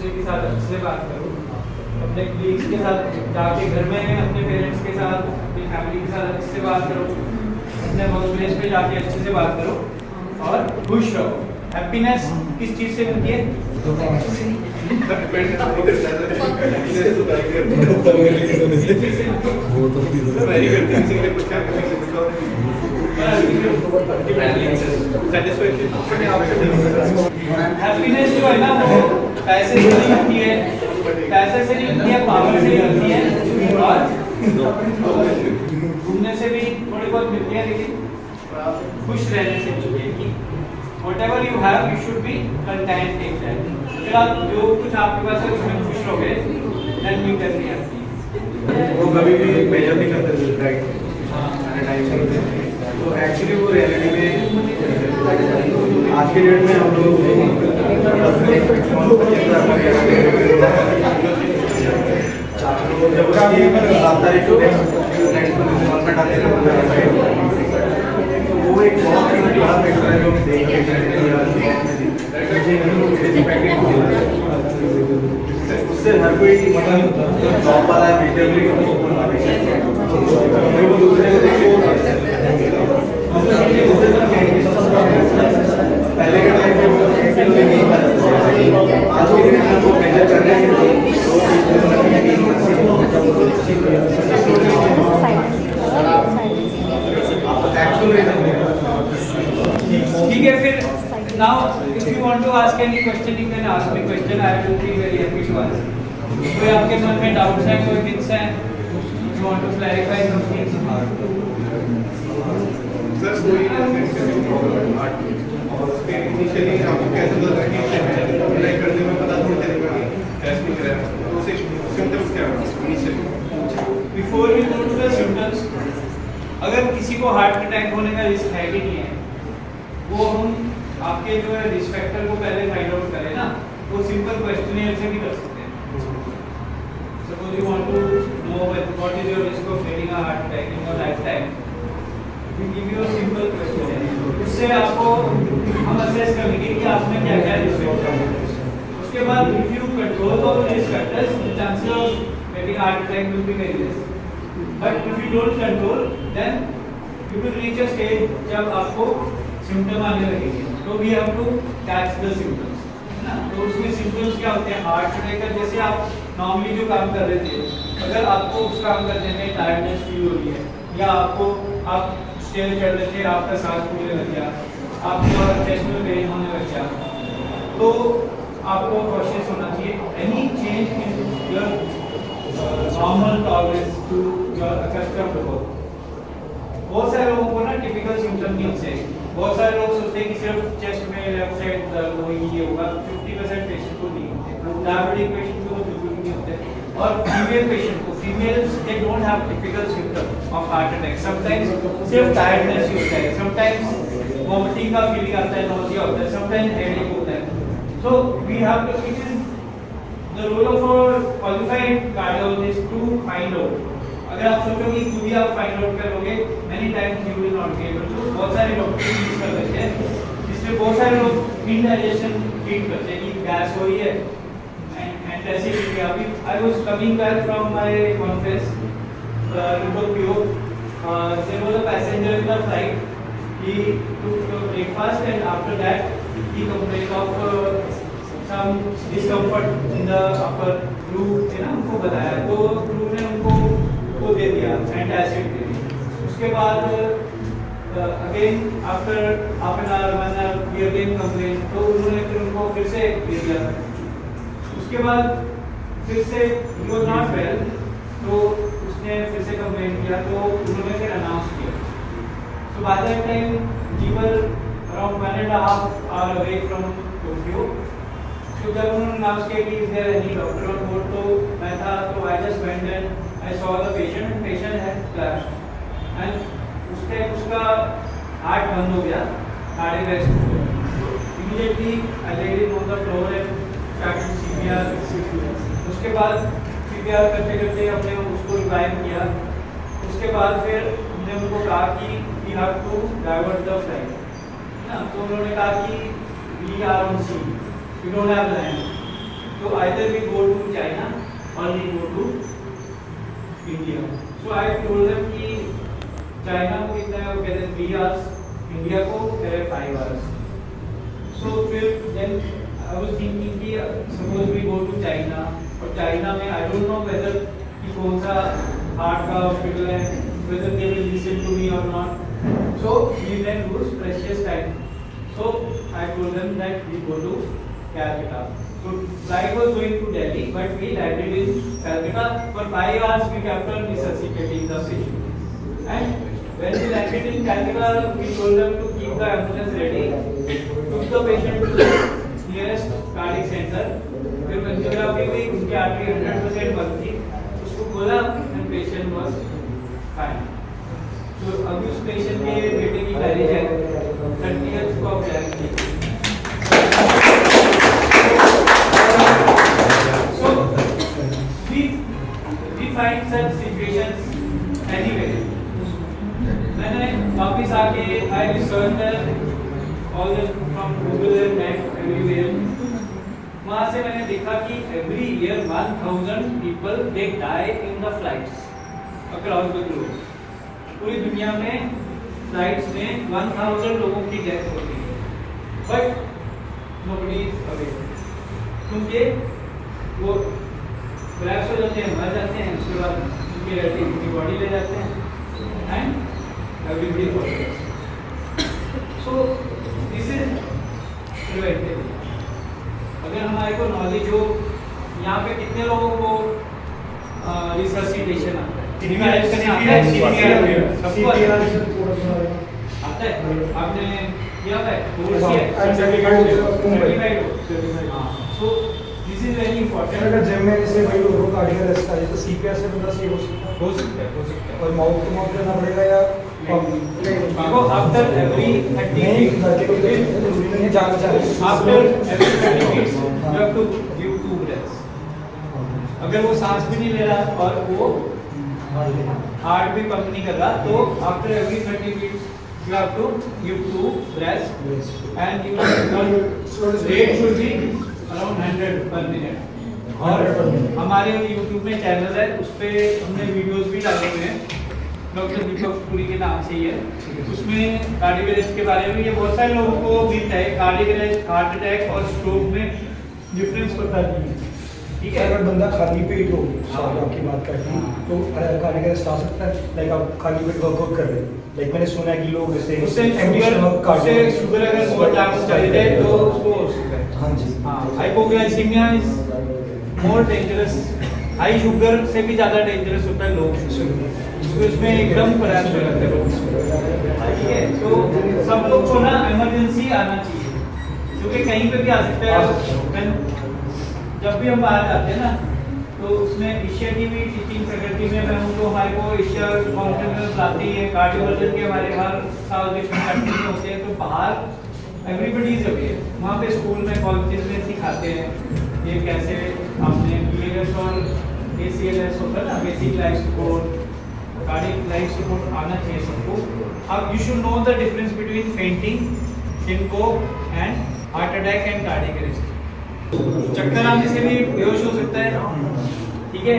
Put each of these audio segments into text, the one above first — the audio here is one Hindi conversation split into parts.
दूसरे के साथ अच्छे से बात करो, अपने कलीग्स के साथ जाके घर में अपने पेरेंट्स के साथ, अपनी फैमिली के साथ अच्छे से बात करो, अपने वर्क प्लेस पे जाके अच्छे से बात करो और खुश रहो। हैप्पीनेस किस चीज़ से मिलती है? हैप्पीनेस जो है ना वो पैसे से नहीं मिलती है, पैसे से नहीं मिलती है, पावर से मिलती है और घूमने से भी थोड़ी बहुत मिलती है, लेकिन खुश रहने से मिलती है कि whatever you have you should be content in that। अगर आप जो कुछ आपके पास है उसमें खुश रहोगे then you can be happy। वो कभी भी मेजर नहीं करते राइट, टाइम से तो एक्चुअली वो रियलिटी में आज के डेट में हम लोग जब 7 तारीख को नेक्स्ट डेवलपमेंट आते हैं तो वो एक बहुत बड़ा फैक्टर है जो हम देख रहे हैं। उससे हर कोई मतलब जॉब वाला है मेजरली वो दूसरे को देखिए पहले के टाइम पे वो नहीं था, आज के डेट में वो मेजर कर रहे हैं। ठीक है, फिर now if you want to ask any question you can ask me question, I will be very happy to answer। कोई आपके मन में डाउट्स हैं, कोई मिथ्स हैं, you want to clarify something? Sir कोई इनिशियली आपको कैसे लग रहा है कि अप्लाई करने में पता थोड़ा चलेगा टेस्ट नहीं कर रहा है तो उसे सिम्टम्स क्या है initially? Before we go to the symptoms, अगर किसी को हार्ट अटैक होने का रिस्क है कि नहीं है, वो हम आपके जो है रिस्क फैक्टर को पहले फाइंड आउट करें ना, वो सिंपल क्वेश्चनियर से भी कर सकते हैं। Suppose you want to know what is your risk of getting a heart attack in your lifetime, we give you a simple question, उससे आपको हम असेस करेंगे कि आप में क्या क्या रिस्क फैक्टर है। उसके बाद if you control all risk factors the chances of getting heart attack will be very less. But if you don't control then you will reach a stage जब आपको सिम्टम आने लगेंगे, तो we have to catch the symptoms, है ना। तो उसमें सिम्टम्स क्या होते हैं? हार्ट अटैक का जैसे आप नॉर्मली जो काम कर रहे थे, अगर आपको उस काम करने में टायर्डनेस फील हो रही है या आपको आप स्टेयर चढ़ रहे थे, आपका सांस फूलने लग गया, आपको चेस्ट में पेन होने लग गया, तो आपको कॉशियस होना चाहिए। Any change in your normal tolerance to your accustomed work. बहुत सारे लोगों को ना टिपिकल सिम्टम नहीं होते, बहुत सारे लोग सोचते हैं कि सिर्फ चेस्ट में लेफ्ट साइड दर्द होगी ये होगा, 50% पेशेंट को नहीं होते, डायबिटिक पेशेंट को बिल्कुल नहीं होते। और फीमेल पेशेंट को, females they don't have typical symptom of heart attack, sometimes सिर्फ टायर्डनेस ही होता है, समटाइम्स वॉमिटिंग का फीलिंग आता है, नोजिया होता है, समटाइम्स हेडेक होता है। So we have to, it is the role of a qualified cardiologist to find out. अगर आप सोचोगे कि खुद ही आप फाइंड आउट करोगे, many times you will not be able to. बहुत सारे डॉक्टर यूज कर लेते हैं, जिसमें बहुत सारे लोग इनडाइजेशन ट्रीट करते हैं कि गैस हो रही है एंड एसिडिटी। अभी I was coming back from my conference in Tokyo, there was a passenger in the flight, he took breakfast and after that he complained of some discomfort in the upper crew ने ना उनको बताया, तो crew ने उनको वो दे दिया एंटासिड दे दी। उसके बाद again after half an hour 1 hour we again complain, तो उन्होंने फिर उनको फिर से दे दिया। उसके बाद फिर से ही वाज नॉट वेल, तो उसने फिर से कंप्लेन किया, तो उन्होंने फिर अनाउंस किया। So by that time we were around 1.5 hours away from Tokyo. So जब उन्होंने अनाउंस किया कि is there any doctor on board, तो मैं था, तो I just went and I saw the patient and patient had collapsed and उस टाइम उसका हार्ट बंद हो गया, cardiac arrest हो गया। So immediately I laid him on the floor and started CPR। उसके बाद CPR करते करते हमने उसको रिवाइव किया। उसके बाद फिर हमने उनको कहा कि we have to divert the flight, ना। तो उन्होंने कहा कि we are on sea, we don't have land। तो So either we go to China or we go to India. So I told them कि चाइना को कितना है, वो कहते हैं 3 hours, इंडिया को कह रहे 5 hours. So फिर then I was thinking कि suppose we go to China, और चाइना में I don't know whether कि कौन सा हार्ट का हॉस्पिटल है, whether they will listen to me or not. So we then lose precious time. So I told them that we go to Calcutta. So flight was going to Delhi, but we landed in Calcutta. For 5 hours we kept on resuscitating the patient. And when we landed in Calcutta, we told them to keep the ambulance ready, took the patient to the nearest cardiac center. फिर angiography हुई, उनकी आर्टरी 100% बंद थी, उसको खोला and patient was fine. तो अभी उस पेशेंट के बेटे की मैरिज है 30th of January. So we find such situations anywhere. मैंने वापिस आके I researched all the from Google and net everywhere. वहाँ से मैंने देखा कि every year 1000 people they die in the flights across the globe. पूरी दुनिया में फ्लाइट्स में 1000 लोगों की डेथ होती है, बट नोबडी इज अवेयर, क्योंकि वो क्रैश हो जाते हैं, मर जाते हैं, उसके बाद उनकी रिलेटिव उनकी बॉडी ले जाते हैं and everybody forgets. So this is preventive. अगर हमारे को नॉलेज हो, यहाँ पे कितने लोगों को रिसर्सिटेशन आता है, आता है, आपने किया है, so this is very important. अगर जिम में जैसे भाई लोगों का कार्डियक अरेस्ट है तो सीपीआर से बंदा सही हो सकता है और माउथ टू माउथ करना पड़ेगा या देखो आफ्टर एवरी 30 नहीं जाना चाहिए after every 30 minutes you have to give 2 breaths. अगर वो सांस भी नहीं ले रहा और वो हार्ट भी पंप नहीं कर रहा, तो after every 30 minutes you have to give 2 breaths and your rate should be around 100 per minute. और हमारे YouTube में चैनल है, उस पे हमने वीडियोस भी डाले हुए हैं, डॉक्टर दीपक पुरी के नाम से ही है. उसमें कार्डियक अरेस्ट के बारे में ये बहुत सारे लोगों को मिलता है, कार्डियक अरेस्ट, हार्ट अटैक और स्ट्रोक में डिफरेंस पता नहीं है. ठीक है, अगर बंदा खाली पेट हो, आपकी बात करते हैं तो कार्डियक अरेस्ट आ सकता है. लाइक आप खाली पेट वर्कआउट कर रहे हैं, लाइक मैंने सुना है कि लोग जैसे उससे शुगर अगर बहुत ज़्यादा चली जाए तो उसको हो सकता है. हाँ जी, hypoglycemia is more dangerous. High sugar से भी ज़्यादा डेंजरस होता है लोग, तो इसमें एकदम प्रयास हो जाते हैं लोग. ठीक है, तो सब लोग को ना इमरजेंसी आना चाहिए, क्योंकि कहीं पे भी आ सकता है. जब भी हम बाहर जाते हैं ना, तो उसमें एशिया की भी टीचिंग फैकल्टी में मैं हूँ, तो हमारे को एशिया कॉन्फ्रेंस आती है, कार्डियोलॉजी के हमारे हर साल डिफरेंट कंट्री में होते हैं, तो बाहर एवरीबडी इज अवेयर. वहाँ पे स्कूल में कॉलेजेस में सिखाते हैं ये कैसे आपने BLS और ACLS होता है ना, basic life support, cardiac life support आना चाहिए सबको. अब you should know the difference between fainting, syncope and heart attack and cardiac arrest. चक्कर आने से भी बेहोश हो सकता है, ठीक है,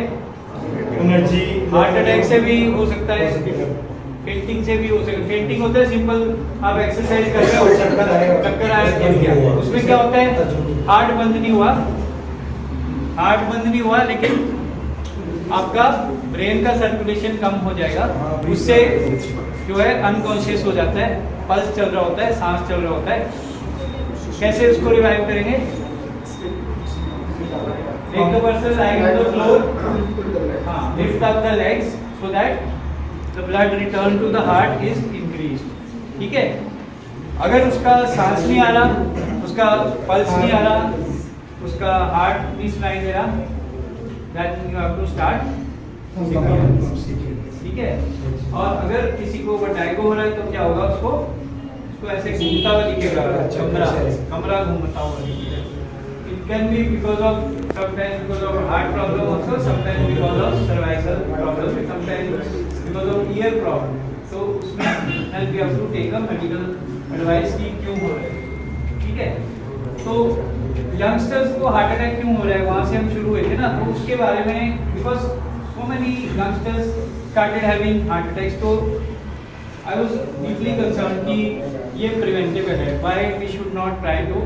एनर्जी हार्ट अटैक से भी हो सकता है, फेंटिंग से भी हो सकता है. फेंटिंग होता है सिंपल, आप एक्सरसाइज कर रहे हो, चक्कर आया, उसमें क्या होता है, हार्ट बंद नहीं हुआ, लेकिन आपका ब्रेन का सर्कुलेशन कम हो जाएगा, उससे जो है अनकॉन्शियस हो जाता है, पल्स चल रहा होता है, सांस चल रहा होता है. कैसे इसको रिवाइव करेंगे? Take the person lying on the floor, lift up the legs so that the blood return to the heart is increased. ठीक है, अगर उसका सांस नहीं आ रहा, उसका पल्स नहीं आ रहा, उसका हार्ट नहीं सुनाई दे रहा, then you have to start CPR. ठीक है, और अगर किसी को वर्टिगो हो रहा है तो क्या होगा, उसको ऐसे घूमता हुआ दिखेगा, कमरा घूमता हुआ दिखेगा. It can be sometimes because of heart problem also, sometimes because of cervical problem, sometimes because of ear problem. So उसमें and we have to take a medical advice कि क्यों हो रहा है. ठीक है, तो यंगस्टर्स को हार्ट अटैक क्यों हो रहा है, वहाँ से हम शुरू हुए थे ना, तो उसके बारे में because so many youngsters started having heart attacks, तो आई वाज डीपली कंसर्न कि ये प्रिवेंटेबल है, why we should not try to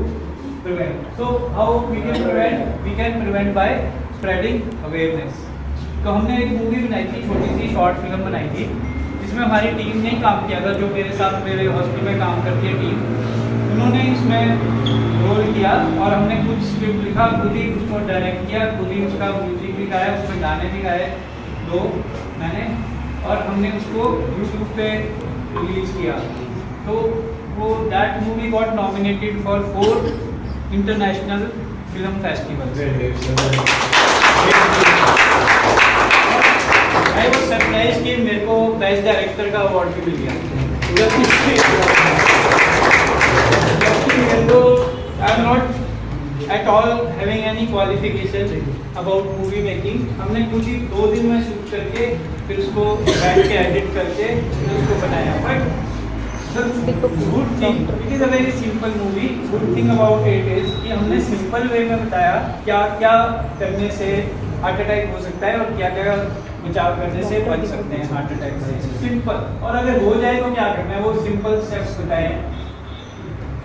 prevent. So how we can prevent by spreading awareness. तो हमने एक मूवी बनाई थी, छोटी सी शॉर्ट फिल्म बनाई थी, जिसमें हमारी टीम ने काम किया था, जो मेरे साथ मेरे हॉस्पिटल में काम करती है टीम, उन्होंने इसमें रोल किया और हमने कुछ स्क्रिप्ट लिखा, खुद ही उसको डायरेक्ट किया, खुद ही उसका म्यूजिक भी गाया, उसमें गाने भी गाए 2 मैंने, और हमने उसको यूट्यूब पे रिलीज किया. तो वो that movie got nominated for 4 international film festivals. I was surprise कि मेरे को बेस्ट डायरेक्टर का अवार्ड भी मिल गया. I am not at all having any qualification about movie making. हमने कुछ ही 2 दिन में शूट करके फिर उसको बैठ के एडिट करके फिर उसको बनाया. But good thing, it is a very simple movie. Good thing about it is कि हमने सिंपल वे में बताया क्या क्या करने से हार्ट अटैक हो सकता है और क्या क्या बचाव करने से बच सकते हैं हार्ट अटैक से. सिंपल, और अगर हो जाए तो क्या करना है, वो सिंपल स्टेप्स बताए हैं.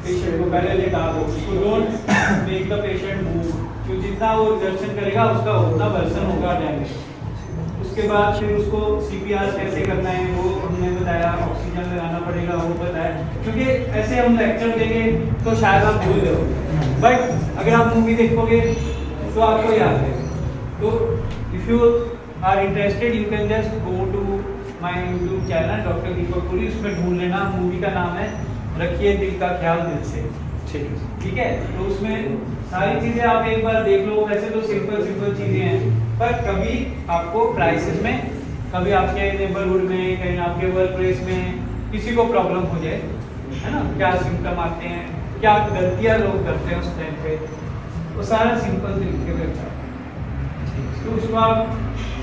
पेशेंट को पहले लेटा दो, उसको don't make the patient move, क्योंकि जितना वो एक्सर्शन करेगा उसका उतना वर्सन होगा डैमेज. उसके बाद फिर उसको CPR कैसे करना है वो हमने बताया, ऑक्सीजन लगाना पड़ेगा वो बताया, क्योंकि ऐसे हम लेक्चर देंगे तो शायद आप भूल जाओ, बट अगर आप मूवी देखोगे तो आपको याद है. तो if you are interested you can just go to my YouTube channel doctor Deepak Puri, उसमें ढूंढ लेना. मूवी का नाम है रखिए दिल का ख्याल दिल से. ठीक है, तो उसमें सारी चीजें आप एक बार देख लो. वैसे तो सिंपल चीजें हैं, पर कभी आपको क्राइसिस में, कभी आपके नेबरहुड में, कहीं आपके वर्क प्लेस में किसी को प्रॉब्लम हो जाए, है ना, क्या सिम्टम आते हैं, क्या गलतियां लोग करते हैं उस टाइम पे, वो सारा सिंपल तरीके पे होता है. तो उसको आप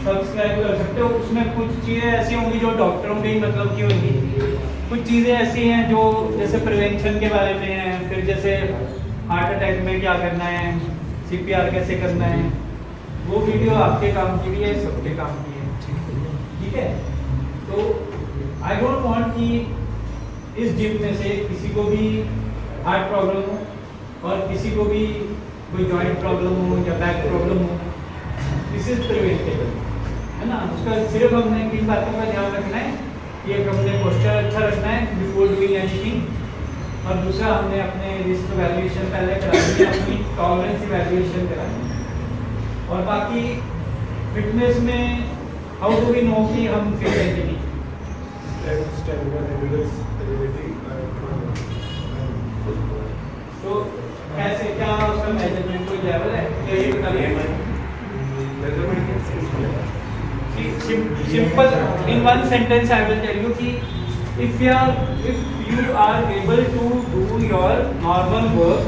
सब्सक्राइब कर सकते हो. उसमें कुछ चीज़ें ऐसी होंगी जो डॉक्टरों के ही मतलब की होंगी, कुछ चीज़ें ऐसी हैं जो जैसे प्रिवेंशन के बारे में है, फिर जैसे हार्ट अटैक में क्या करना है, CPR कैसे करना है. वो वीडियो आपके काम की भी है, सबके काम की है. ठीक है, तो आई डोंट वांट कि इस जिम में से किसी को भी हार्ट प्रॉब्लम हो और किसी को भी कोई जॉइंट प्रॉब्लम हो या बैक प्रॉब्लम हो. दिस इज प्रिवेंटेबल, है ना. उसका सिर्फ हमने 3 बातों का ध्यान रखना है. एक हमने पोस्चर अच्छा रखना है बिफोर डूइंग एनीथिंग, और दूसरा हमने अपने रिस्क वैल्यूएशन पहले करानी है, अपनी टॉलरेंस इवैल्यूएशन करानी है. और बाकी फिटनेस में हाउ डू वी नो कि हम फिट हैं कि नहीं. तो कैसे, क्या उसका मेजरमेंट कोई लेवल है, क्या ये बताइए. Simple, in one sentence I will tell you कि if you are able to do your normal work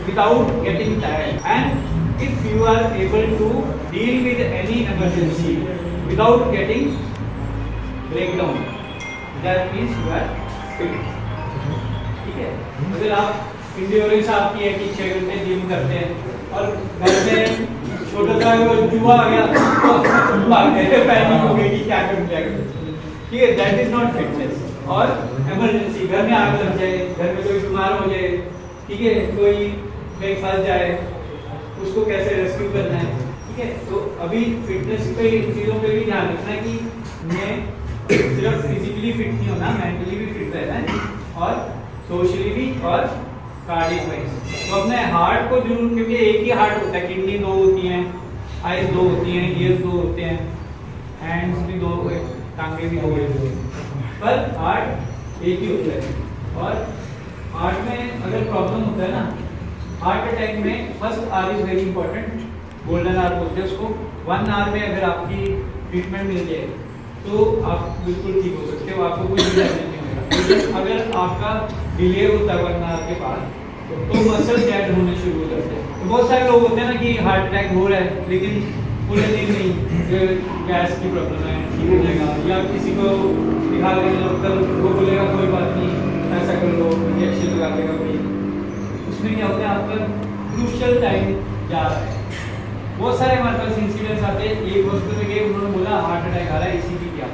without getting tired, and if you are able to deal with any emergency without getting breakdown, that means you are fit. ठीक है, अगर आप इंड्योरेंस आपकी है कि 6 घंटे जिम करते हैं और घर में छोटा सा जुआ आ गया तो भाग गए, पैनिक हो गई कि क्या करूं. ठीक है, दैट इज नॉट फिटनेस. और इमरजेंसी, घर में आग लग जाए, घर में कोई बीमार हो जाए, ठीक है, कोई कहीं फंस जाए, उसको कैसे रेस्क्यू करना है. ठीक है, तो अभी फिटनेस पे इन चीज़ों पे भी ध्यान रखना है कि मैं सिर्फ फिजिकली फिट नहीं होना, मेंटली भी फिट रहना है और सोशली भी और कार्डियक वाइज. तो अपने हार्ट को जरूर, क्योंकि एक ही हार्ट होता है, किडनी 2 होती हैं, आइज 2 होती हैं, ईयर्स 2 होते हैं, हैंड्स भी 2, टांगे भी 2 होती हैं, पर हार्ट एक ही होता है. और हार्ट में अगर प्रॉब्लम होता है ना, हार्ट अटैक में first hour is very important. Golden hour बोलते हैं उसको. 1 आवर में अगर आपकी ट्रीटमेंट मिल जाए तो आप बिल्कुल ठीक हो सकते हो, आपको कोई डैमेज नहीं होगा. अगर आपका डिले होता है 1 आवर के बाद तो मसल डेड होने शुरू हो जाते हैं. तो बहुत सारे लोग होते हैं ना कि हार्ट अटैक हो रहा है लेकिन पूरे दिन नहीं, गैस की प्रॉब्लम है, ठीक हो जाएगा, या किसी को दिखा देंगे डॉक्टर, वो बोलेगा कोई बात नहीं ऐसा कर लो, इंजेक्शन लगा देगा कोई. उसमें क्या होता है, आपका क्रूशियल टाइम जा रहा है। बहुत सारे हमारे पास इंसिडेंट्स आते हैं, एक हॉस्पिटल में गए, उन्होंने बोला हार्ट अटैक आ रहा है, ईसीजी किया,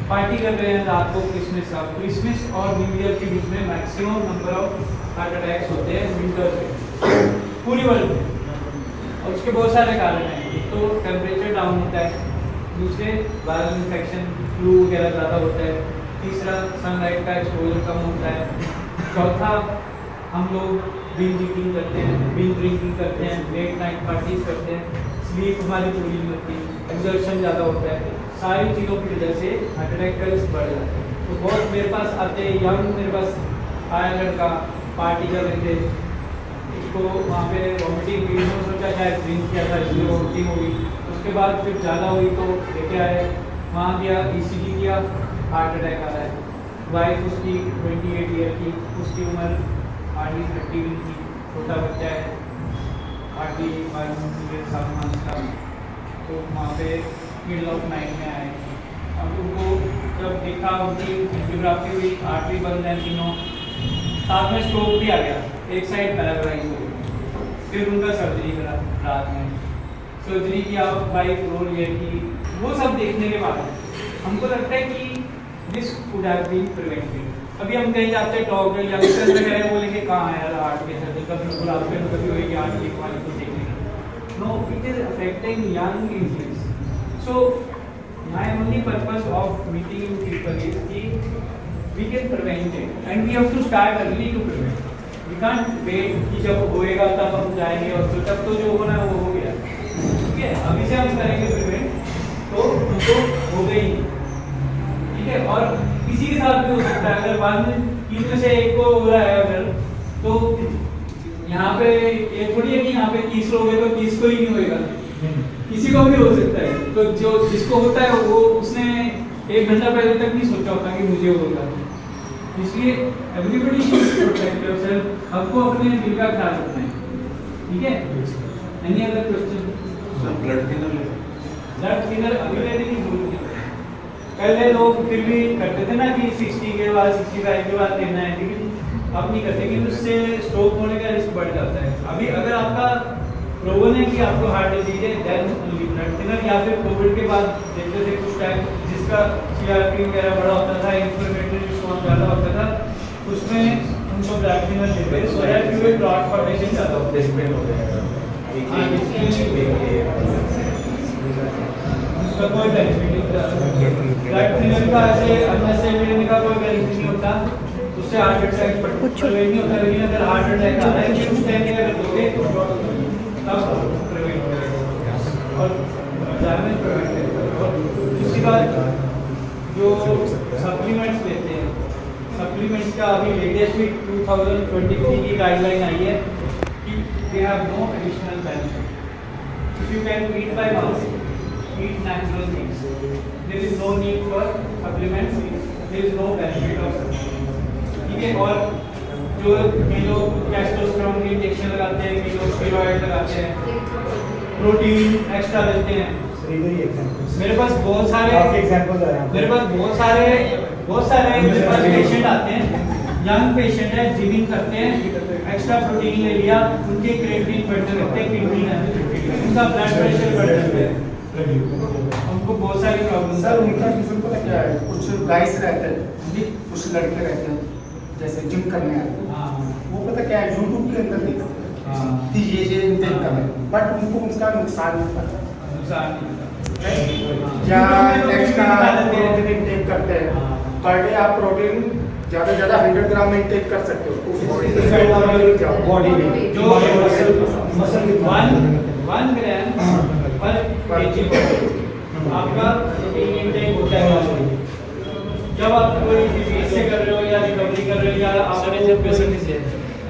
पार्टी कर रहे हैं रात को, क्रिसमस और न्यू ईयर के बीच में maximum number of heart attacks होते हैं विंटर्स में पूरी वर्ल्ड में। और उसके बहुत सारे कारण हैं, एक तो टेम्परेचर डाउन होता है, दूसरे वायरल इन्फेक्शन फ्लू वगैरह ज़्यादा होता है, तीसरा सनलाइट का एक्सपोजर कम होता है, चौथा हम लोग बिंज ईटिंग करते हैं, बिंज ड्रिंकिंग करते हैं, लेट नाइट पार्टीज करते हैं, स्लीप हमारी पूरी नहीं होती, एक्सर्शन ज़्यादा होता है, सारी चीज़ों की वजह से हार्ट अटैक का रिस्क बढ़ जाता है। तो बहुत मेरे पास आते हैं यंग, मेरे पास आया लड़का पार्टी कर रहे थे, उसको वहाँ पे वॉमिटिंग हुई, उन्होंने सोचा शायद ड्रिंक किया था इसलिए वॉमिटिंग हुई, उसके बाद फिर ज़्यादा हुई तो लेके आए, वहाँ गया ईसीजी किया, हार्ट अटैक आ रहा है। वाइफ उसकी 28 ईयर की, उसकी उम्र हार्डली 30 की, छोटा बच्चा है हार्डली 7 मंथ का। तो वहाँ पे मिडल ऑफ नाइट में आए, अब उनको जब देखा उनकी एंजियोग्राफी हुई, आर्टरी बंद है तीनों, साथ में स्ट्रोक भी आ गया, एक साइड पैरालाइज हो गई, फिर उनका सर्जरी करा रात में, सर्जरी किया, वाइफ रो रही है कि वो सब देखने के बाद हमको लगता है कि this could have been prevented. अभी हम कहीं जाते हैं टॉक में यंगस्टर्स वगैरह बोलेंगे कहाँ है यार हार्ट के सर्जरी, कभी बुलाते हैं कभी होगी हार्ट की क्वालिटी को देखने। No, it is affecting young ages. So my only purpose of meeting you people is कि we can prevent it and we have to start early to prevent. We can't wait कि जब होएगा तब हम जाएंगे और फिर तब तो जो होना है वो हो गया, ठीक है। अभी से हम करेंगे प्रिवेंट तो उनको हो गई, ठीक है। और किसी के साथ भी हो सकता है, अगर बाद में तीन में से एक को हो रहा है अगर, तो यहाँ पे ये थोड़ी है कि यहाँ पे 30 लोग हैं तो 30 को ही नहीं होएगा, किसी को भी हो सकता है। तो जो जिसको होता है वो उसने 1 घंटा पहले तक नहीं सोचा होता कि मुझे होगा, इसलिए एवरीबॉडी शुड प्रोटेक्ट योरसेल्फ, आपको अपने दिल का ख्याल रखना है, ठीक है। Any other question? Blood thinner अभी लेने की जरूरत नहीं। पहले लोग फिर भी करते थे ना कि 60 के बाद 65 के बाद लेना है, लेकिन अब नहीं करते क्योंकि उससे स्ट्रोक होने का रिस्क बढ़ जाता है। अभी अगर आपका प्रूवन है कि आपको हार्ट डिजीज है, देन ओनली ब्लड थिनर, या फिर कोविड के बाद देखते थे कुछ टाइम जिसका CRP वगैरह बड़ा होता था, इन्फ्लेमेटरी रिस्पॉन्स ज़्यादा होता था, उसमें उनको ब्लड थिनर देते so that you will clot formation ज़्यादा होता है। उसका कोई बेनिफिट नहीं, ब्लड थिनर का ऐसे अननेसेसरी लेने का कोई बेनिफिट नहीं होता, उससे हार्ट अटैक प्रिवेंट नहीं होता। लेकिन अगर हार्ट अटैक आ रहा है कि उस टाइम अगर दोगे तब प्रिवेंट करेगा और डैमेज प्रिवेंट करेगा। और दूसरी बात, जो सप्लीमेंट्स लेते हैं, सप्लीमेंट्स का अभी लेटेस्ट भी 2023 की गाइडलाइन आई है कि they have no additional benefit. If you can eat by mouth, eat natural things, there is no need for supplements, there is no benefit of supplements, ठीक है। और जो कई लोग टेस्टोस्टेरोन के इंजेक्शन लगाते हैं, कई लोग स्टेरॉइड लगाते हैं, प्रोटीन एक्स्ट्रा लेते हैं। मेरे पास बहुत सारे एग्जांपल्स हैं, मेरे पास बहुत सारे मेरे पास पेशेंट आते हैं, यंग पेशेंट है, जिमिंग करते हैं, एक्स्ट्रा प्रोटीन ले लिया, उनके क्रिएटिनिन बढ़ने लगते हैं, क्रिएटिनिन उनका ब्लड प्रेशर बढ़ जाता है, उनको बहुत सारी प्रॉब्लम। सर उनका रीजन पता क्या है? कुछ गाइस रहते हैं जी, कुछ लड़के रहते हैं जैसे जिम करने आते हैं, वो पता क्या है यूट्यूब के अंदर देखते हैं कि ये इंटेक कर रहे हैं, बट उनको उसका नुकसान नहीं पता, या एक्स्ट्रा इंटेक करते हैं। पर डे आप प्रोटीन ज़्यादा 100 ग्राम इंटेक कर सकते हो बॉडी में, जो मसल 1 ग्राम पर केजी आपका प्रोटीन इंटेक होता है। जब आप कोई डिजीज से कर रहे हो या रिकवरी कर रहे हो या आप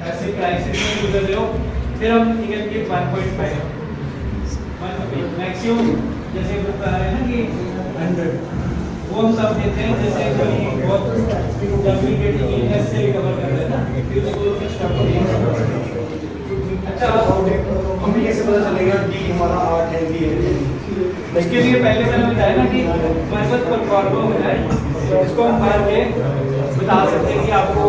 ऐसे क्राइसिस में गुजर रहे हो, फिर हम निकल के 1.5 मैक्सिमम, जैसे बता रहे हैं ना कि 100, वो हम सब देते हैं। जैसे कोई बहुत डब्ल्यूकेटी इलनेस से रिकवर कर रहे हैं ना, फिर उसको एक्स्ट्रा प्रोटीन। अच्छा, हमें कैसे पता चलेगा कि हमारा हार्ट हेल्दी है? इसके लिए पहले मैंने बताया ना कि हमारे पास परफॉर्मो होता है, इसको हम मार के बता सकते हैं कि आपको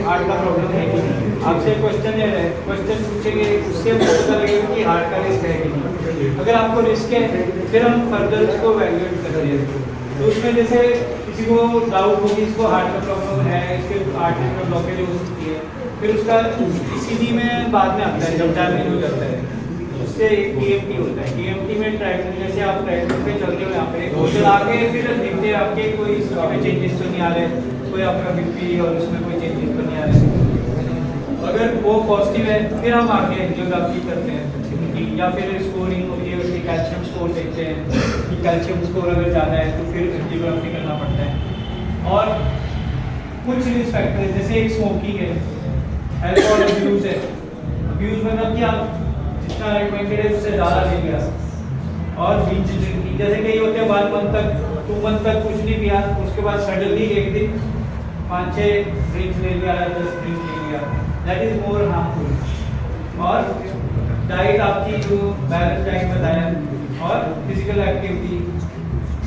हार्ट का प्रॉब्लम है कि नहीं। आपसे क्वेश्चन है, क्वेश्चन पूछेंगे, उससे पता लगेगा कि हार्ट का रिस्क है कि नहीं। अगर आपको रिस्क है फिर हम फर्दर उसको वैल्यूएट करते हैं। तो उसमें जैसे किसी को डाउट हो कि इसको हार्ट का प्रॉब्लम है, इसके आर्टरी में ब्लॉकेज हो सकती है, फिर उसका ईसीजी में बाद में आता है जब डैमेज हो जाता है, उससे टीएमटी होता है। टीएमटी में ट्रैक जैसे आप ट्रैक पे चलते हो यहाँ पे वो चला के फिर देखते हैं आपके कोई इसमें चेंजेस तो नहीं आ रहे, कोई आपका बीपी और उसमें कोई चेंजेस तो नहीं आ रहे। अगर वो पॉजिटिव है फिर हम आगे एंजियोग्राफी करते हैं या फिर स्कोरिंग होती है, उसकी कैल्शियम स्कोर देखते हैं कि कैल्शियम स्कोर अगर ज़्यादा है तो फिर एंजियोग्राफी करना पड़ता है। और कुछ रिस्क फैक्टर जैसे एक स्मोकिंग है, अल्कोहल अब्यूज है, अब्यूज मतलब कि आप जितना रिकमेंडेड है उससे ज़्यादा ले लिया, और बीच ड्रिंकिंग जैसे कई होते हैं 1 मंथ तक 2 मंथ तक कुछ नहीं पिया, उसके बाद सडनली एक दिन 5-6 ड्रिंक्स ले लिया या 10 ड्रिंक्स ले लिया, दैट इज मोर हार्मफुल। और डाइट आपकी जो बैलेंस डाइट बताया, और फिजिकल एक्टिविटी,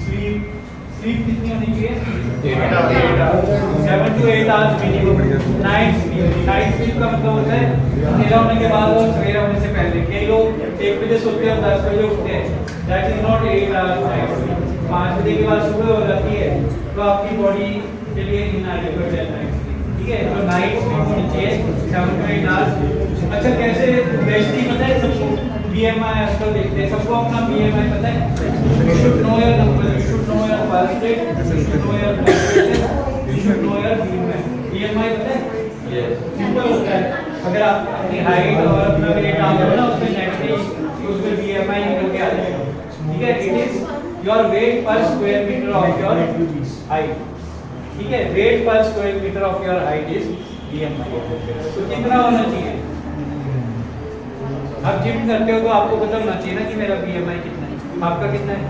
स्लीप कितनी होनी चाहिए? 7 to 8 hours minimum. Night sleep का मतलब होता है अंधेरा होने के बाद और सवेरा होने से पहले। कई लोग 1 बजे सोते हैं और 10 बजे उठते हैं, that is not 8 hours night sleep. 5 बजे के बाद सुबह हो जाती है तो आपकी बॉडी के लिए इनएडिक्वेट है नाइट स्लीप, ठीक है? तो नाइट स्लीप होनी चाहिए 7 to 8 आवर्स। अच्छा, कैसे बेस्ट ही पता है सबको? बीएमआई आजकल देखते हैं, सबको अपना बीएमआई पता है? You should know your number, you should know your pulse rate, you should know your blood pressure, you should know your BMI. BMI पता है? सिंपल होता है, अगर आप अपनी हाइट और अपना वेट आप ना उसमें नेगेटिव उसमें BMI निकल के आ जाएगा, ठीक है? It is your weight per square metre of your height, ठीक है? Weight per square metre of your height is BMI। तो कितना होना चाहिए? आप जिम करते हो तो आपको पता होना चाहिए ना कि मेरा BMI कितना है, आपका कितना है?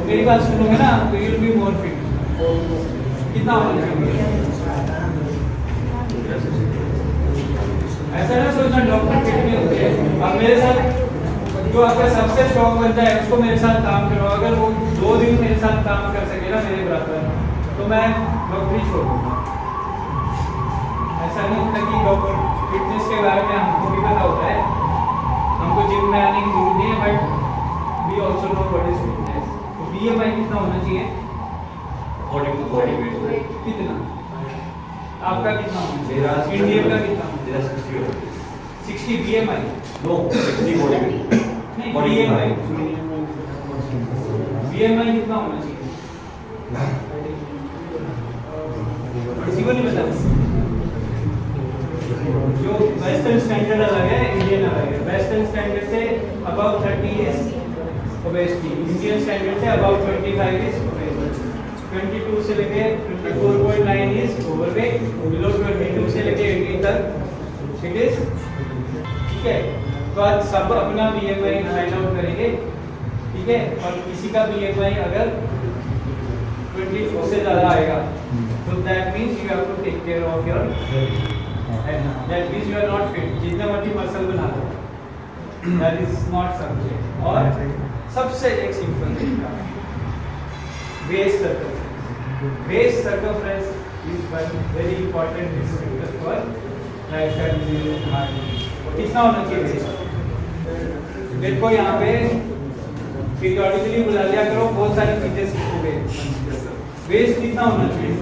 मेरी बात सुनोगे ना तो you will be more fit. कितना होना चाहिए? ऐसा ना सोचना डॉक्टर फिट नहीं होते हैं। अब मेरे साथ जो आपका सबसे स्ट्रॉन्ग बंदा है उसको मेरे साथ काम करो, अगर वो 2 दिन मेरे साथ काम कर सके ना मेरे बराबर, तो मैं डॉक्टरी छोड़ दूंगा। ऐसा नहीं होता कि डॉक्टर फिटनेस के बारे में हमको भी पता होता है, हमको जिम में आने की जरूरत नहीं है, but we also know what is fitness. तो बीएमआई कितना होना चाहिए? अकॉर्डिंग टू बॉडी वेट कितना? आपका कितना होना चाहिए? मेरा इंडियन का कितना? मेरा 60 हो। 60 बीएमआई? No 60 body weight. नहीं, बीएमआई बीएमआई कितना होना चाहिए? किसी को नहीं पता? जो वेस्टर्न स्टैंडर्ड अलग है, इंडियन अलग है। वेस्टर्न स्टैंडर्ड से above 30 is obesity, Indian standard से अबव 25 इज ओबेसिटी, 22 से लेके 24.9 इज ओवरवेट, बिलो 22 से लेके 18 तक इट इज, ठीक है? तो आज सब अपना बीएमआई फाइंड आउट करेंगे, ठीक है? और किसी का बीएमआई अगर 24 से ज़्यादा आएगा तो that means you have to take care of your, that means you are not fit। जितना मर्जी मसल बना लो, that is not subject। और सबसे एक सिंपल तरीका, waist circumference। Waist circumference is one very important risk factor for lifestyle disease, heart disease। कितना होना चाहिए waist? देखो यहाँ पे periodically बुला लिया करो, बहुत सारी चीजें सीखोगे। waist कितना होना चाहिए?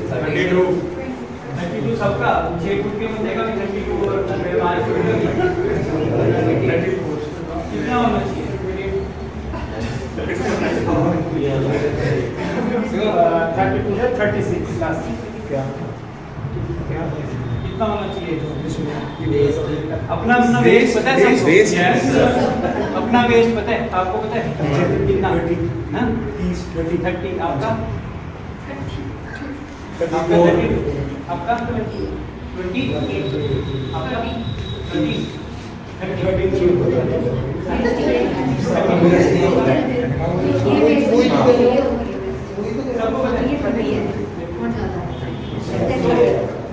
32 सबका, 6 फुट के बंदे का भी 32 और 5 फुट का भी 34। कितना होना चाहिए? 32 है, 36 लास्ट। क्या कितना होना चाहिए? अपना अपना वेस्ट पता है सबको? Yes। अपना वेस्ट पता है आपको? पता है कितना? 30 20 30। आपका? आपका 20? आपका 30? 33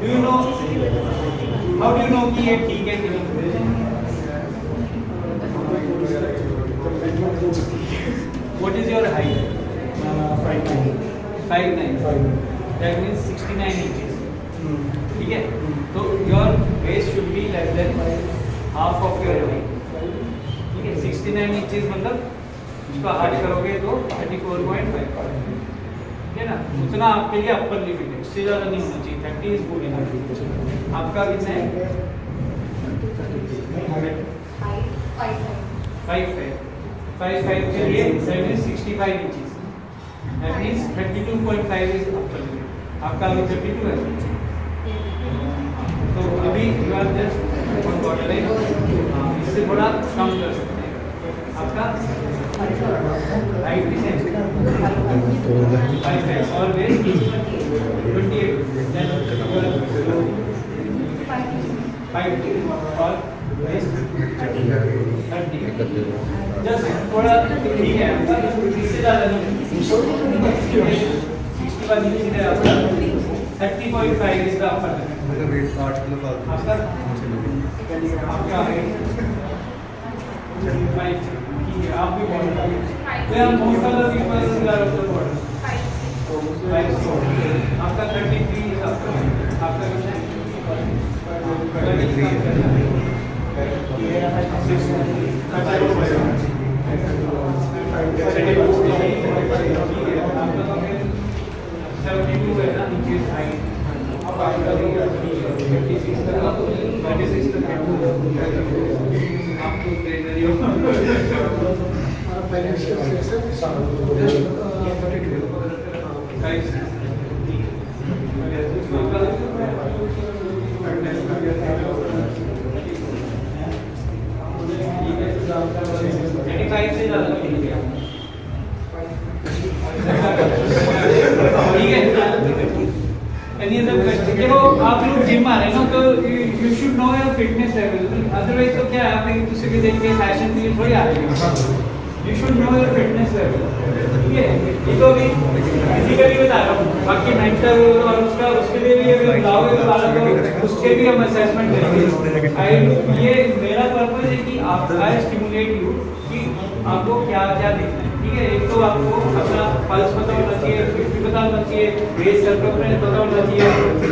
Do you know? How do you know कि ये ठीक है कि नहीं? What is your height? 5'9". 5'9". That means 69 inches, ठीक है। तो your waist should be less than half of your height, ठीक है। 69 इंचेस मतलब इसको हार्ड करोगे तो 34.5, ठीक है ना। उतना आपके लिए अपर लिमिट है, उससे ज़्यादा नहीं होना चाहिए। 30 इज गुड इनफ। आपका कितना है? 5 के लिए that means 65 inches, that means 32.5 is upper limit. आपका अभी 32 है, तो अभी you are just one quarter है, इससे थोड़ा कम कर सकते हैं। आपका हाइट भी है 5 और वेस्ट 28, देन 5 और वेस्ट 30, जस्ट थोड़ा ठीक है आपका, इससे ज़्यादा नहीं। 61 इंच है आपका, 30.5 इज द अपर लिमिट। आपका है 5, ठीक है। आप भी बहुत तो हम most of the people are of the body 5, आपका 33 इज आपका कितना है? 72 है ना इंचेस हाइट। अब आपका 56 तक आप तो ट्रेनर ही हो। से ज़्यादा ठीक है, एनी अदर क्वेश्चन? देखो आप लोग जिम आ रहे हैं ना, तो you should know your fitness level, otherwise तो क्या है आप एक दूसरे के देख के फैशन के लिए थोड़ी आ रहे हैं। You should know your fitness level, ठीक है। ये तो अभी फिजिकली बता रहा हूँ, बाकी मेंटल और उसका उसके लिए भी अगर बुलाओगे तो वाला तो उसके भी हम असेसमेंट करेंगे। ये मेरा पर्पस है कि आप आई स्टिमुलेट यू कि आपको क्या क्या देखना है, ठीक है। एक तो आपको अपना पल्स पता होना चाहिए, बीपी पता होना चाहिए, वेस्ट सर्कमफ्रेंस पता होना चाहिए,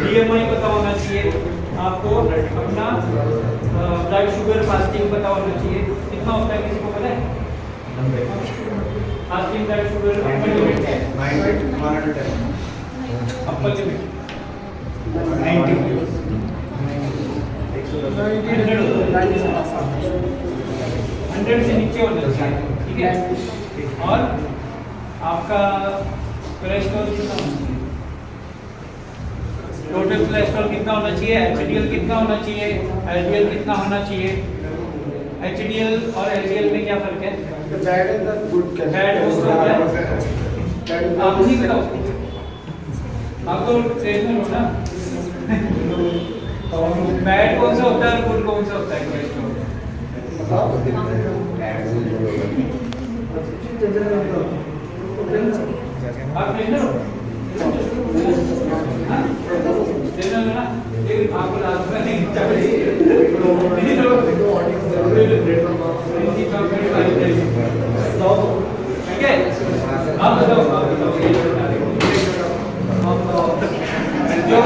बीएमआई पता होना चाहिए, आपको अपना ब्लड शुगर फास्टिंग पता होना चाहिए। कितना होता है किसी को पता है? Fasting blood sugar upper limit क्या है? 110 अपर लिमिट 100 से नीचे होना चाहिए, ठीक है। और आपका कोलेस्ट्रॉल कितना होना चाहिए? टोटल कोलेस्ट्रॉल कितना होना चाहिए? एचडीएल कितना होना चाहिए? एलडीएल कितना होना चाहिए? एचडीएल और एलडीएल में क्या फर्क है? बैड एंड गुड क्या बैड होता है, आप नहीं बताओ, आप तो ट्रेनर हो ना। बैड कौन सा होता है और गुड कौन सा होता है कोलेस्ट्रॉल? आप ट्रेनर हो? हाँ? ट्रेनर हो ना? लेकिन आपको लास्ट में नहीं ठीक है। आप बताओ जो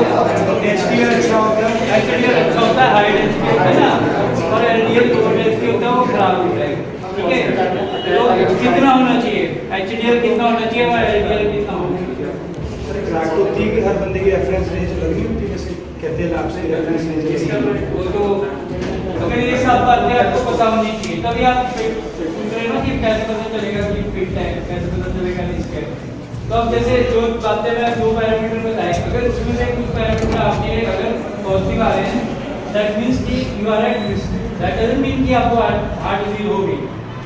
एचडीएल अच्छा होता है, एचडीएल अच्छा होता है, हाई डेंसिटी है ना, और एलडीएल लो डेंसिटी होता है, वो खराब होता है, ठीक है। तो कितना होना चाहिए? एचडीएल कितना होना चाहिए और एलडीएल कितना होना चाहिए? तो ठीक है, हर बंदे की रेफरेंस रेंज अलग नहीं होती, जैसे कहते हैं आपसे रेफरेंस रेंज वो तो अगर ये सब बातें आपको पता होनी चाहिए, तभी आप पूछ रहे हो कि कैसे पता चलेगा कि फिट है, कैसे पता चलेगा रिस्क है। तो अब जैसे जो बातें मैं 2 पैरामीटर बताए, अगर उसमें से कुछ पैरामीटर आपके अगर पॉजिटिव आ रहे हैं, दैट मींस कि you are at risk. That doesn't mean कि आपको हार्ट डिजीज होगी,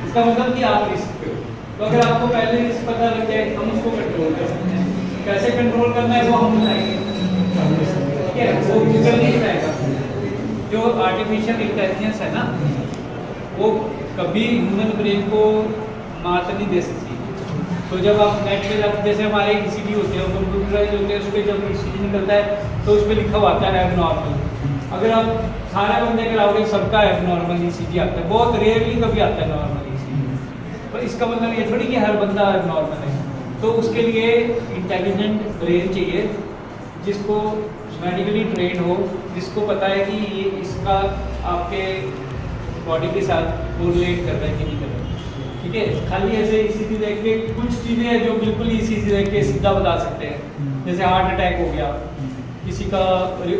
इसका मतलब कि आप रिस्क पे हो। तो अगर आपको पहले रिस्क पता लग जाए, हम उसको कंट्रोल कर सकते हैं। कैसे कंट्रोल करना है वो हम बताएंगे, ठीक है। वो गूगल नहीं बताएगा। जो आर्टिफिशियल इंटेलिजेंस है ना, वो कभी ह्यूमन ब्रेन को मात नहीं दे सकती। तो जब आप नेट पे जाते, जैसे हमारे ईसीजी होते हैं, कंप्यूटराइज होते हैं, उस पर जब ईसीजी निकलता है तो उस पर लिखा हुआ आता है एबनॉर्मल। अगर आप सारे बंदे कराओगे, सबका एबनॉर्मल ईसीजी आता है, बहुत रेयरली कभी आता है नॉर्मल ईसीजी। पर इसका मतलब ये थोड़ी कि हर बंदा एबनॉर्मल है। तो उसके लिए इंटेलिजेंट ब्रेन चाहिए, जिसको मेडिकली ट्रेन हो, जिसको पता है कि ये इसका आपके बॉडी के साथ कोरिलेट कर रहा है कि नहीं कर रहा है। ठीक है, खाली ऐसे ईसीजी देख के कुछ चीज़ें हैं जो बिल्कुल ईसीजी देख के सीधा बता सकते हैं, जैसे हार्ट अटैक हो गया, किसी का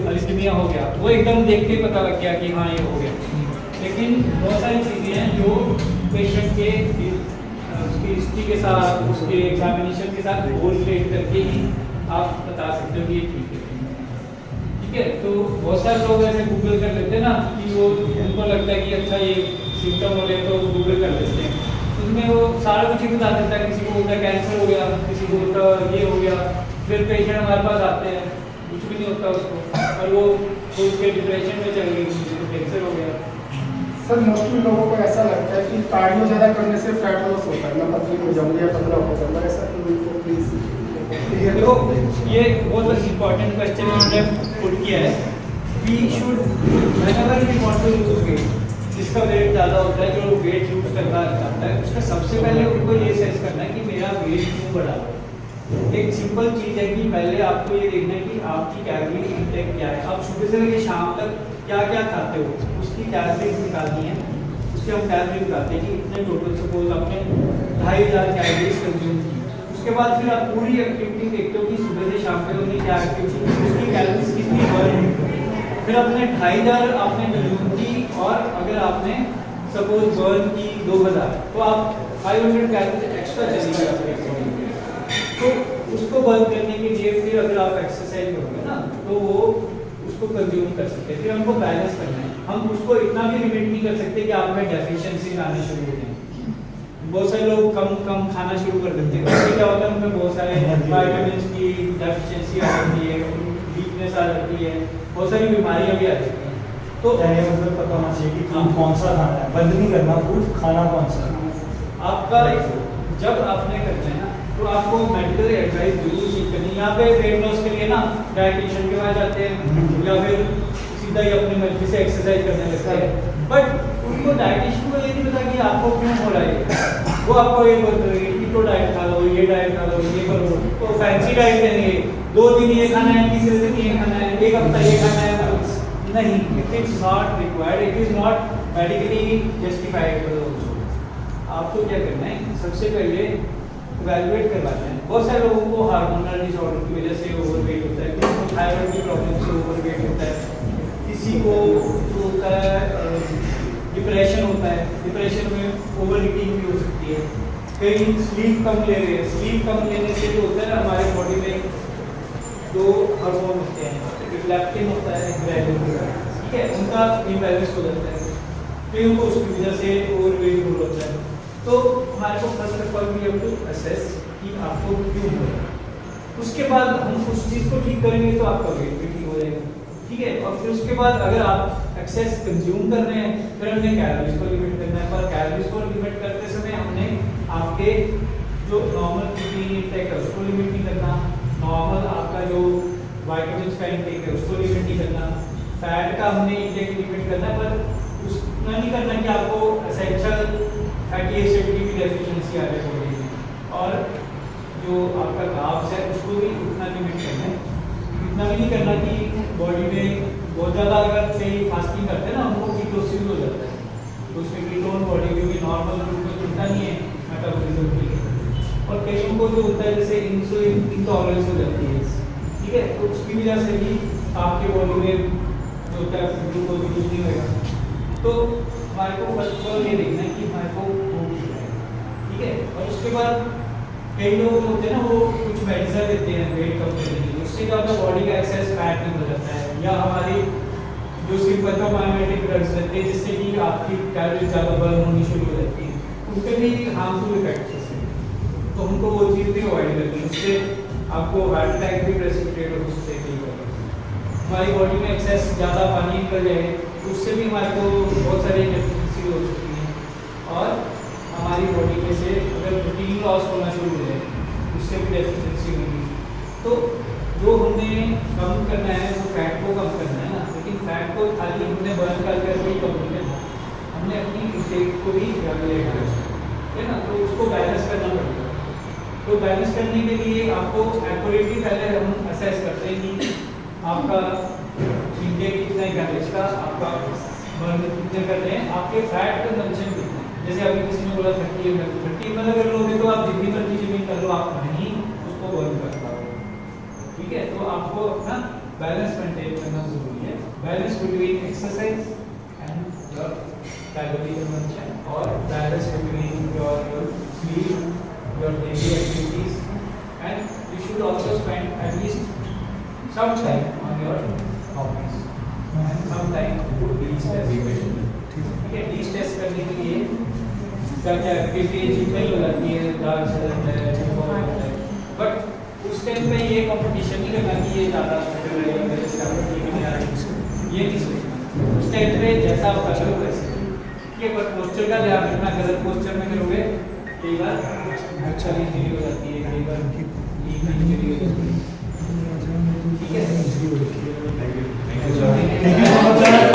अरिथमिया हो गया, वो एकदम देख के पता लग गया कि हाँ ये हो गया। लेकिन बहुत सारी चीज़ें हैं जो पेशेंट के उसकी हिस्ट्री के साथ, उसके एग्जामिनेशन के साथ कोरिलेट करके ही आप बता सकते हो कि ये ठीक है। ठीक है, तो बहुत सारे लोग ऐसे गूगल कर लेते हैं ना कि वो उनको लगता है कि अच्छा ये सिम्टम हो गए तो गूगल कर लेते हैं, उसमें वो सारा कुछ ही बता देता है। किसी को बोलता है कैंसर हो गया, किसी को बोलता है ये हो गया, फिर पेशेंट हमारे पास आते हैं, कुछ भी नहीं होता उसको, और वो उसके डिप्रेशन में चल गई, किसी को कैंसर हो गया। सर मोस्टली लोगों को ऐसा लगता है कि कार्डियो ज़्यादा करने से फैट लॉस होता है, मैं पतली हो जाऊँ या 15 हो जाऊँ, ऐसा उनको प्लीज़ देखो ये बहुत इम्पोर्टेंट क्वेश्चन उन्होंने पुट किया है। We should whenever we want to lose weight, जिसका वेट ज़्यादा होता है, जो वेट लूज करना चाहता है, उसका सबसे पहले उनको ये सेंस करना है कि मेरा वेट क्यों बढ़ा है। एक सिंपल चीज़ है कि पहले आपको ये देखना है कि आपकी कैलोरी इंटेक क्या है, आप सुबह से लेकर शाम तक क्या क्या खाते हो, उसकी कैलोरीज निकालनी है। उसके हम कैलोरी निकालते हैं कि इतने टोटल, सपोज आपने 2500 कैलोरीज कंज्यूम की, उसके बाद फिर आप पूरी एक्टिविटी देखते हो कि सुबह से शाम तक उन्हें क्या एक्टिविटी की, उसकी कैलोरीज कितनी बर्न हुई, फिर आपने 2500 आपने कंज्यूम की, और अगर आपने सपोज बर्न की 2000, तो आप 500 कैलोरीज एक्स्ट्रा चलेगी आपके बॉडी में। तो उसको बर्न करने के लिए फिर अगर आप एक्सरसाइज करोगे ना तो वो उसको कंज्यूम कर सकते हैं। फिर हमको बैलेंस करना है, हम उसको इतना भी लिमिट नहीं कर सकते कि आप में डेफिशिएंसी आने शुरू हो जाए। बहुत सारे लोग कम कम खाना शुरू कर देते हैं, उससे क्या होता है उनमें बहुत सारे विटामिन्स की डेफिशिएंसी आ जाती है, वीकनेस आ जाती है, बहुत सारी बीमारियां भी आ जाती हैं। तो मतलब पता होना चाहिए कि फूड कौन सा खाना है, बंद नहीं करना फूड, खाना कौन सा है। आपका जब आपने करना है ना तो आपको मेडिकल एडवाइस जरूर सीख करनी है। यहाँ पे वेट लॉस के लिए ना डाइटिशियन के पास जाते हैं या फिर सीधा ही अपनी मर्जी से एक्सरसाइज करने लगते हैं, बट उनको डाइटिशियन को ये नहीं पता कि आपको क्यों हो रहा है। वो आपको ये बोलते हैं कि तो डाइट खा लो, ये डाइट खा लो, ये करो, तो फैंसी डाइट देंगे, 2 दिन ये खाना है, तीसरे दिन ये खाना है, एक हफ्ता ये खाना है, नहीं, it is not required, it is not medically justified. आपको क्या करना है, सबसे पहले इवैल्यूएट करवाना है। बहुत सारे लोगों को हार्मोनल डिसऑर्डर की वजह से ओवरवेट होता है, किसी को थायराइड की प्रॉब्लम से ओवरवेट होता है, किसी को जो होता है डिप्रेशन होता है, डिप्रेशन में ओवर ईटिंग भी हो सकती है, कई स्लीप कम ले रहे हैं, स्लीप कम लेने से जो होता है ना हमारे बॉडी में 2 हार्मोन होते हैं, एक लैप्टिन होता है, एक ग्रेलिन होता है, ठीक है, उनका इम्बैलेंस हो जाता है, फिर उनको उसकी वजह से ओवरवेट हो जाता है। तो हमारे को first of all we have to assess कि आपको क्यों हो रहा है, उसके बाद हम उस चीज़ को ठीक करेंगे तो आपका वेट भी ठीक हो जाएगा। ठीक है, और फिर उसके बाद अगर आप एक्सेस कंज्यूम कर रहे हैं फिर हमने कैलोरीज को लिमिट करना है, पर कैलोरीज को लिमिट करते समय हमने आपके जो नॉर्मल प्रोटीन इंटेक है उसको लिमिट नहीं करना, नॉर्मल आपका जो विटामिन्स का इंटेक है उसको लिमिट नहीं करना, फैट का हमने इंटेक लिमिट करना है, पर उतना नहीं करना कि आपको एसेंशियल फैटी एसिड की भी डेफिशिएंसी आ जाए बॉडी में, और जो आपका कार्ब्स है उसको भी उतना लिमिट करना है। इतना भी नहीं करना कि बॉडी में बहुत ज़्यादा अगर कहीं फास्टिंग करते हैं ना उनको कीटोसिस हो जाता है, तो उसमें कीटोन बॉडी क्योंकि नॉर्मल ग्लूकोज मिलता नहीं है मेटाबॉलिज्म के लिए, और कईयों को जो होता है जैसे इंसुलिन इंटॉलरेंस हो जाती है, ठीक है, तो उसकी वजह से भी आपके बॉडी में जो होता है ग्लूकोज यूज नहीं होगा। तो हमारे को फर्स्ट ऑफ ऑल ये देखना है कि हमारे को भूख क्या है, ठीक है, और उसके बाद कई लोग होते हैं ना वो कुछ मेडिसिन देते हैं वेट कम करने के लिए, उससे क्या होता है बॉडी का एक्सेस फैट में हो जाता है, या हमारी जो सिम्पथोमाइमेटिक ड्रग्स रहते हैं जिससे कि आपकी कैलोरी ज़्यादा बर्न होनी शुरू हो जाती है, उसके भी हार्मफुल इफेक्ट्स हैं, तो हमको वो चीज़ भी अवॉइड करनी है, उससे आपको हार्ट अटैक भी प्रेसिपिटेट हो सकते हैं। हमारी बॉडी में एक्सेस ज़्यादा पानी निकल जाए उससे भी हमारे को बहुत सारी डेफिशिएंसी हो सकती है, और हमारी बॉडी में से अगर प्रोटीन लॉस होना शुरू हो जाए उससे भी डेफिशिएंसी होगी। तो जो हमने कम करना है वो फैट को कम करना है ना, लेकिन फैट को खाली हमने बर्न करके भी कम नहीं करना, हमने अपनी इंटेक को भी रेगुलेट करना है ना, तो उसको बैलेंस करना पड़ेगा। तो बैलेंस करने के लिए आपको एक्यूरेटली पहले हम असेस करते हैं कि आपका इंटेक कितना है कैलोरीज का, आपका बर्न कितने कर रहे हैं, आपके फैट कंजम्पशन कितना है। जैसे अभी किसी ने बोला 30 ml, 30 ml अगर लोगे तो आप जितनी मर्जी जिमिंग कर लो, आप नहीं उसको बर्न कर पाओगे। ठीक है, तो आपको अपना बैलेंस मेंटेन करना जरूरी है। Balance between exercise and your calorie consumption और balance between your sleep, your daily activities, and you should also spend at least some time on your hobbies and some time to de-stress. ठीक है, de-stress करने के लिए क्या क्या एक्टिविटी जितनी हो जाती है, डांस होता है, फुटबॉल होता है, बट उस टाइम पे ये कंपटीशन नहीं करना कि ये ज़्यादा बेटर है या मेरे से ज़्यादा ठीक नहीं आ रही, ये नहीं सोचना। उस टाइम पे जैसा आप कर लो वैसे ठीक है, पर पोस्चर का ध्यान रखना। गलत पोस्चर में करोगे कई बार अच्छा इंजरी हो जाती है, कई बार इंजरी हो जाती है। ठीक है, Thank you so much.